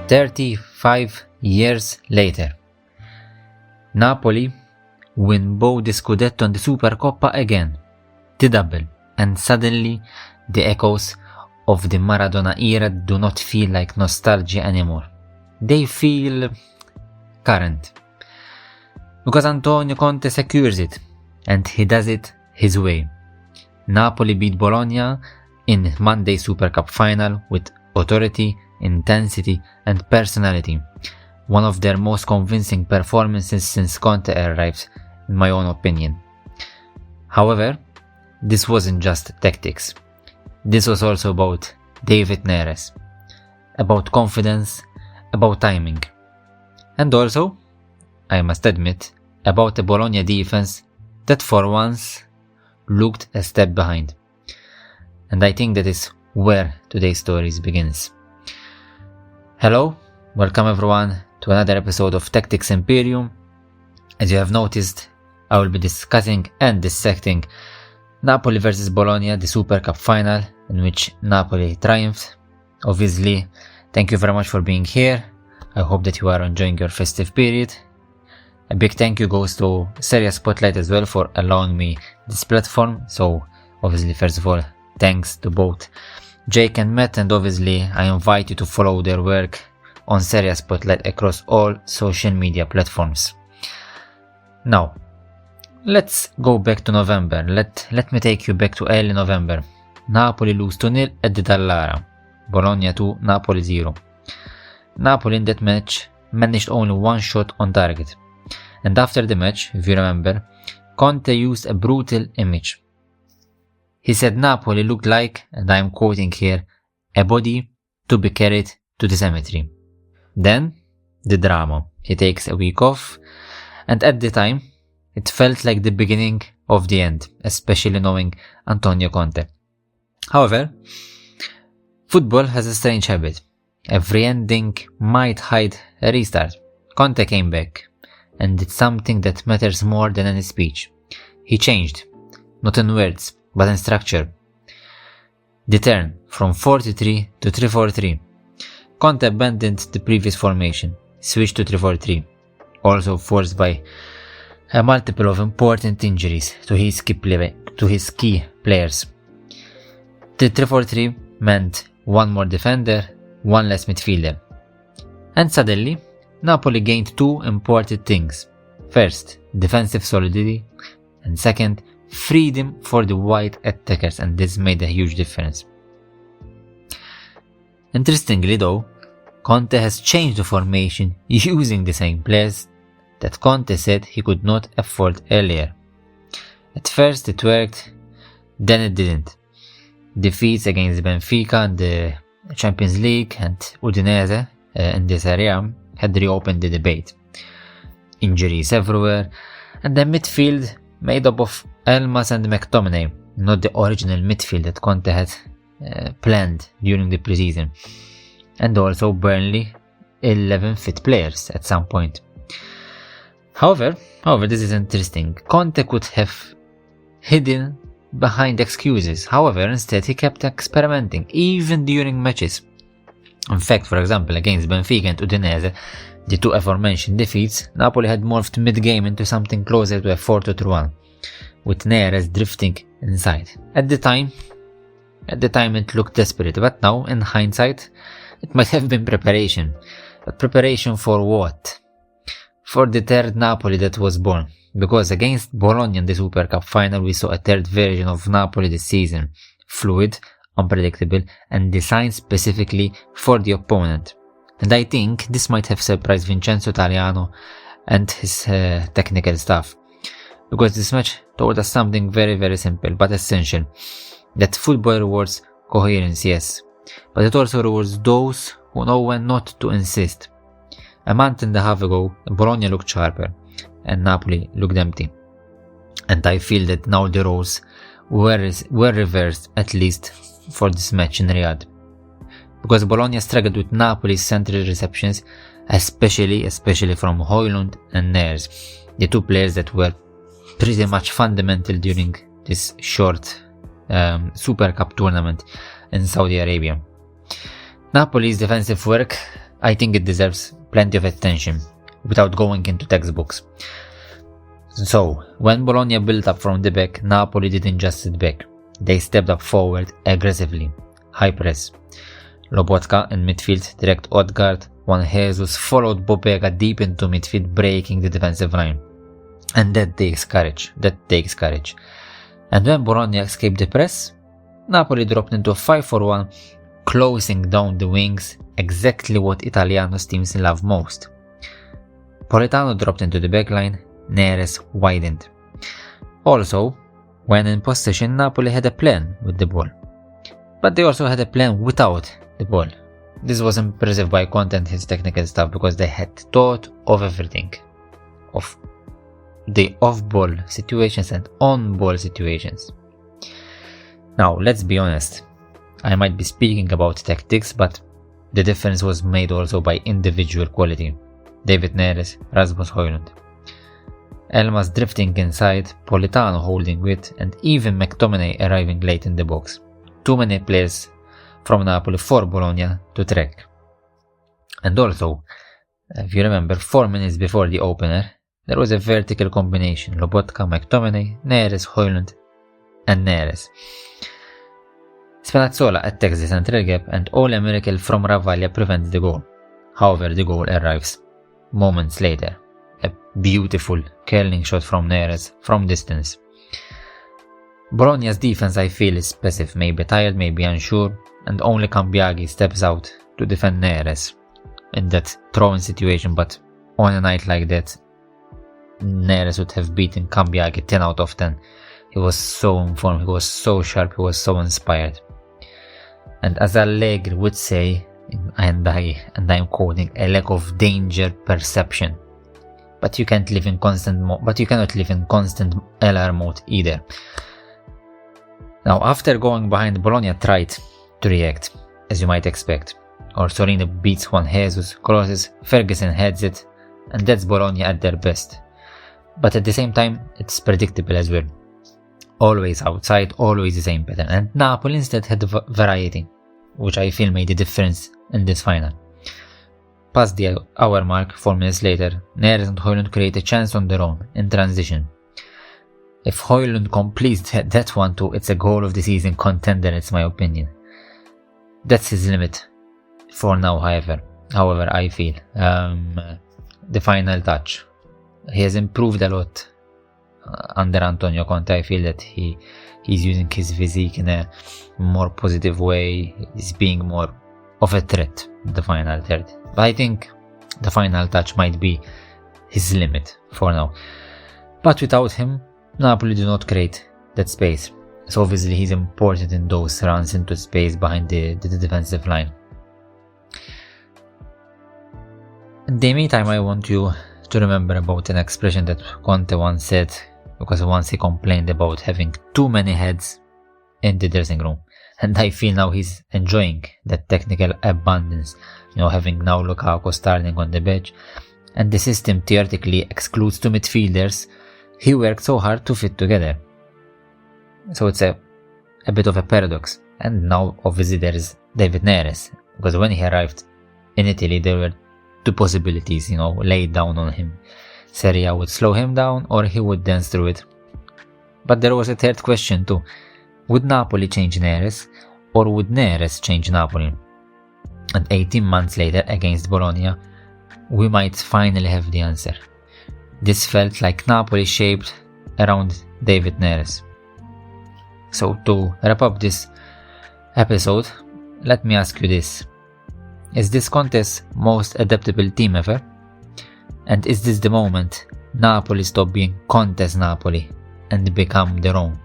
35 years later, Napoli win both the Scudetto and the Supercoppa again, the double, and suddenly the echoes of the Maradona era do not feel like nostalgia anymore. They feel current. Because Antonio Conte secures it, and he does it his way. Napoli beat Bologna in Monday's Super Cup final with authority, intensity and personality. One of their most convincing performances since Conte arrived, in my own opinion. However, this wasn't just tactics. This was also about David Neres, about confidence, about timing, and also, I must admit, about the Bologna defense that for once looked a step behind. And I think that is where today's story begins. Hello, welcome everyone to another episode of Tactics Imperivm. As you have noticed, I will be discussing and dissecting Napoli vs Bologna, the Super Cup final in which Napoli triumphed. Obviously, thank you very much for being here. I hope that you are enjoying your festive period. A big thank you goes to Serie A Spotlight as well for allowing me this platform. So obviously, first of all, thanks to both Jake and Matt, and obviously I invite you to follow their work on Serie A Spotlight across all social media platforms. Now, let's go back to November. Let me take you back to early November. Napoli lose 2-0 at the Dallara. Bologna 2, Napoli 0. Napoli in that match managed only one shot on target. And after the match, if you remember, Conte used a brutal image. He said Napoli looked like, and I am quoting here, a body to be carried to the cemetery. Then, the drama. He takes a week off, and at the time, it felt like the beginning of the end, especially knowing Antonio Conte. However, football has a strange habit. Every ending might hide a restart. Conte came back and did something that matters more than any speech. He changed, not in words, but in structure. The turn from 4-3 to 3-4-3. Conte abandoned the previous formation, switched to 3-4-3, also forced by a multiple of important injuries to his key players. The 3-4-3 meant one more defender, one less midfielder. And suddenly, Napoli gained two important things. First, defensive solidity, and second, freedom for the wide attackers, and this made a huge difference. Interestingly though, Conte has changed the formation using the same players that Conte said he could not afford earlier. At first it worked, then it didn't. Defeats against Benfica in the Champions League and Udinese in the Serie A had reopened the debate. Injuries everywhere, and the midfield made up of Elmas and McTominay, not the original midfield that Conte had planned during the preseason. And also Burnley 11 fit players at some point. However, this is interesting. Conte could have hidden behind excuses. However, instead he kept experimenting, even during matches. In fact, for example, against Benfica and Udinese, the two aforementioned defeats, Napoli had morphed mid-game into something closer to a 4-2-1, with Neres drifting inside. At the time it looked desperate, but now, in hindsight, it might have been preparation. But preparation for what? For the third Napoli that was born. Because against Bologna in the Super Cup final, we saw a third version of Napoli this season. Fluid, unpredictable, and designed specifically for the opponent. And I think this might have surprised Vincenzo Italiano and his technical staff. Because this match told us something very, very simple but essential. That football rewards coherence, yes. But it also rewards those who know when not to insist. A month and a half ago, Bologna looked sharper, and Napoli looked empty. And I feel that now the roles were reversed, at least for this match in Riyadh. Because Bologna struggled with Napoli's central receptions, especially from Højlund and Neres, the two players that were pretty much fundamental during this short Super Cup tournament in Saudi Arabia. Napoli's defensive work I think it deserves plenty of attention without going into textbooks. So, when Bologna built up from the back, Napoli didn't just sit back. They stepped up forward aggressively. High press. Lobotka in midfield, direct Odegaard, Juan Jesus followed Bobega deep into midfield, breaking the defensive line. And that takes courage. And when Bologna escaped the press, Napoli dropped into a 5-4-1, closing down the wings, exactly what Italiano's teams love most. Politano dropped into the backline, Neres widened. Also, when in possession, Napoli had a plan with the ball. But they also had a plan without the ball. This was impressive by Conte and his technical staff because they had thought of everything. Of the off-ball situations and on-ball situations. Now, let's be honest. I might be speaking about tactics, but the difference was made also by individual quality. David Neres, Rasmus Højlund. Elmas drifting inside, Politano holding with, and even McTominay arriving late in the box. Too many players from Napoli for Bologna to track. And also, if you remember, 4 minutes before the opener, there was a vertical combination: Lobotka, McTominay, Neres, Højlund, and Neres. Spinazzola attacks the central gap, and only a miracle from Ravaglia prevents the goal. However, the goal arrives moments later. A beautiful curling shot from Neres from distance. Bologna's defense, I feel, is passive, maybe tired, maybe unsure, and only Cambiaghi steps out to defend Neres in that throw-in situation, but on a night like that, Neres would have beaten Cambiaghi 10 out of 10. He was so informed, he was so sharp, he was so inspired. And as Allegri would say, and I'm quoting, a lack of danger perception. But you cannot live in constant LR mode either. Now, after going behind, Bologna tried to react, as you might expect. Orsolini beats Juan Jesus, crosses, Ferguson heads it, and that's Bologna at their best. But at the same time, it's predictable as well. Always outside, always the same pattern. And Napoli instead had variety, which I feel made a difference in this final. Past the hour mark, 4 minutes later, Neres and Højlund create a chance on their own, in transition. If Højlund completes that one too, it's a goal of the season contender, it's my opinion. That's his limit for now, however, I feel. The final touch. He has improved a lot under Antonio Conte. I feel that he's using his physique in a more positive way. He's being more of a threat in the final third. But I think the final touch might be his limit for now. But without him, Napoli do not create that space. So obviously he's important in those runs into space behind the defensive line. In the meantime, I want you to remember about an expression that Conte once said, because once he complained about having too many heads in the dressing room. And I feel now he's enjoying that technical abundance, having now Lukaku starting on the bench, and the system theoretically excludes two midfielders he worked so hard to fit together. So it's a bit of a paradox. And now obviously there is David Neres, because when he arrived in Italy there were two possibilities, laid down on him. Serie A would slow him down or he would dance through it. But there was a third question too. Would Napoli change Neres, or would Neres change Napoli? And 18 months later, against Bologna, we might finally have the answer. This felt like Napoli shaped around David Neres. So to wrap up this episode, let me ask you this. Is this Conte's most adaptable team ever? And is this the moment Napoli stop being Conte's Napoli and become their own?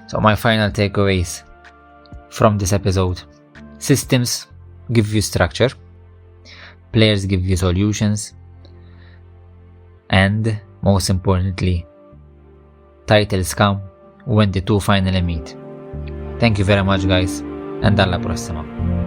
So my final takeaways from this episode. Systems give you structure, players give you solutions, and most importantly, titles come when the two finally meet. Thank you very much guys, and alla prossima.